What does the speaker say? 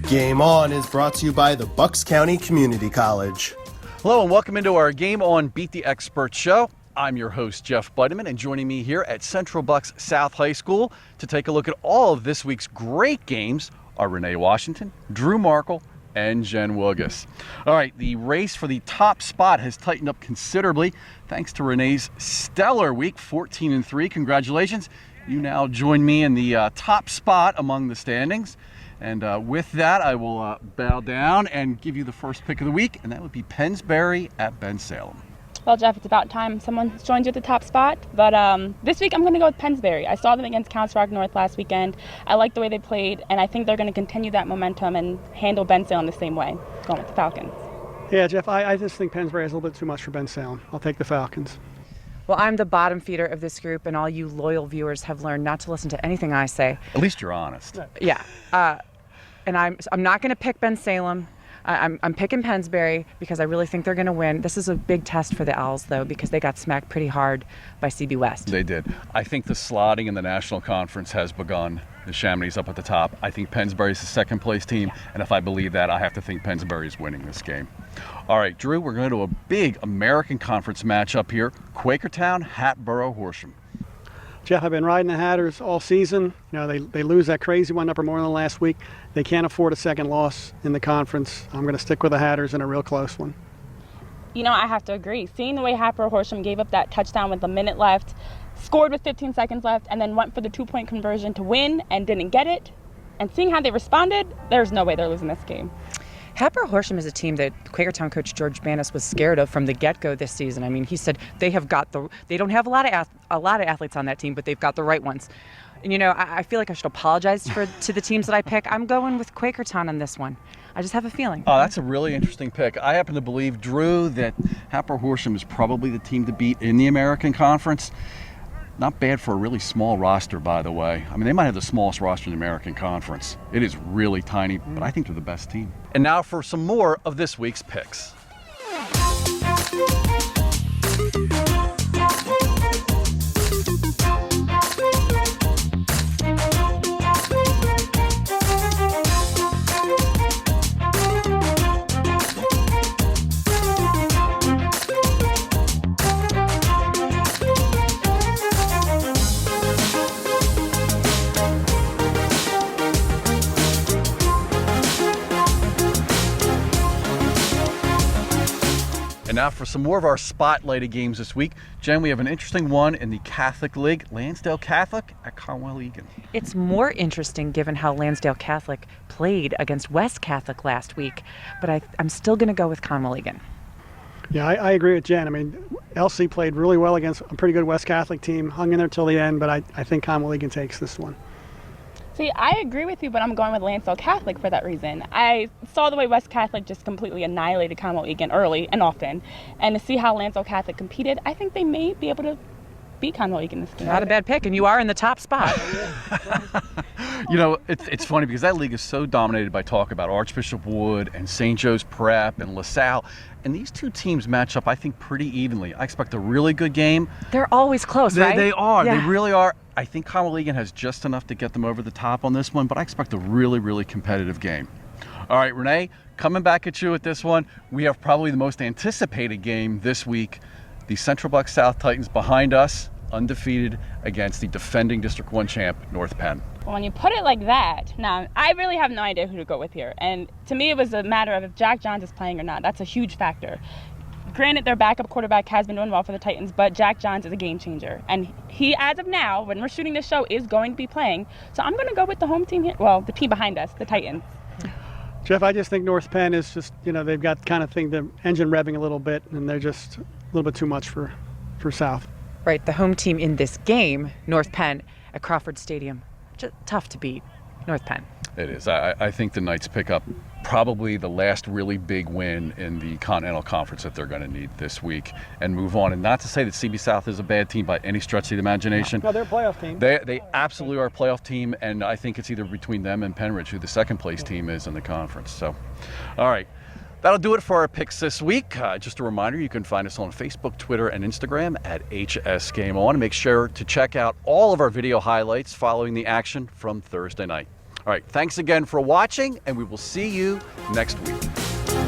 Game On is brought to you by the Bucks County Community College. Hello and welcome into our Game On Beat the Expert show. I'm your host, Jeff Beideman, and joining me here at Central Bucks South High School to take a look at all of this week's great games are Renee Washington, Drew Markol, and Jen Wielgus. All right, the race for the top spot has tightened up considerably thanks to Renee's stellar week, 14-3. Congratulations. You now join me in the top spot among the standings. And with that, I will bow down and give you the first pick of the week, and that would be Pennsbury at Bensalem. Well, Jeff, it's about time someone joins you at the top spot. But this week, I'm going to go with Pennsbury. I saw them against Council Rock North last weekend. I like the way they played, and I think they're going to continue that momentum and handle Bensalem the same way, going with the Falcons. Yeah, Jeff, I just think Pennsbury has a little bit too much for Bensalem. I'll take the Falcons. Well, I'm the bottom feeder of this group, and all you loyal viewers have learned not to listen to anything I say. At least you're honest. Yeah. And I'm not going to pick Bensalem. I'm picking Pennsbury because I really think they're going to win. This is a big test for the Owls, though, because they got smacked pretty hard by CB West. They did. I think the slotting in the National Conference has begun. Neshaminy's up at the top. I think Pennsbury's the second place team, and if I believe that, I have to think Pennsbury's winning this game. All right, Drew, we're going to a big American Conference matchup here. Quakertown, Hatboro, Horsham. Jeff, I've been riding the Hatters all season. You know, they lose that crazy one Upper Moreland last week. They can't afford a second loss in the conference. I'm going to stick with the Hatters in a real close one. You know, I have to agree. Seeing the way Hatboro Horsham gave up that touchdown with a minute left, scored with 15 seconds left, and then went for the two-point conversion to win and didn't get it, and seeing how they responded, there's no way they're losing this game. Hatboro Horsham is a team that Quakertown coach George Banis was scared of from the get-go this season. I mean, he said they don't have a lot of athletes on that team, but they've got the right ones. And you know, I feel like I should apologize to the teams that I pick. I'm going with Quakertown on this one. I just have a feeling. Oh, that's a really interesting pick. I happen to believe, Drew, that Hatboro Horsham is probably the team to beat in the American Conference. Not bad for a really small roster, by the way. I mean, they might have the smallest roster in the American Conference. It is really tiny, but I think they're the best team. And now for some more of this week's picks. And now for some more of our spotlighted games this week. Jen, we have an interesting one in the Catholic League. Lansdale Catholic at Conwell-Egan. It's more interesting given how Lansdale Catholic played against West Catholic last week, but I'm still going to go with Conwell-Egan. Yeah, I agree with Jen. I mean, LC played really well against a pretty good West Catholic team, hung in there till the end, but I think Conwell-Egan takes this one. See, I agree with you, but I'm going with Lansdale Catholic for that reason. I saw the way West Catholic just completely annihilated Conwell-Egan early and often, and to see how Lansdale Catholic competed, I think they may be able to beat Conwell-Egan this game. Not a bad pick, and you are in the top spot. You know, it's funny because that league is so dominated by talk about Archbishop Wood and St. Joe's Prep and LaSalle, and these two teams match up, I think, pretty evenly. I expect a really good game. They're always close, right? They are. Yeah. They really are. I think Conwell-Egan has just enough to get them over the top on this one, but I expect a really, really competitive game. All right, Renee, coming back at you with this one. We have probably the most anticipated game this week. The Central Bucks South Titans behind us, undefeated against the defending District 1 champ, North Penn. When you put it like that, now, I really have no idea who to go with here. And to me, it was a matter of if Jack Johns is playing or not. That's a huge factor. Granted, their backup quarterback has been doing well for the Titans, but Jack Johns is a game changer. And he, as of now, when we're shooting this show, is going to be playing. So I'm going to go with the home team here. Well, the team behind us, the Titans. Jeff, I just think North Penn is just, you know, they've got kind of the engine revving a little bit, and they're just a little bit too much for South. Right, the home team in this game, North Penn, at Crawford Stadium. Just tough to beat, North Penn. It is. I think the Knights pick up probably the last really big win in the Continental Conference that they're going to need this week and move on. And not to say that CB South is a bad team by any stretch of the imagination. No, they're a playoff team. They absolutely are a playoff team, and I think it's either between them and Penridge, who the second place team is in the conference. So, all right. That'll do it for our picks this week. Just a reminder, you can find us on Facebook, Twitter, and Instagram at HS Game On. Make sure to check out all of our video highlights following the action from Thursday night. All right, thanks again for watching, and we will see you next week.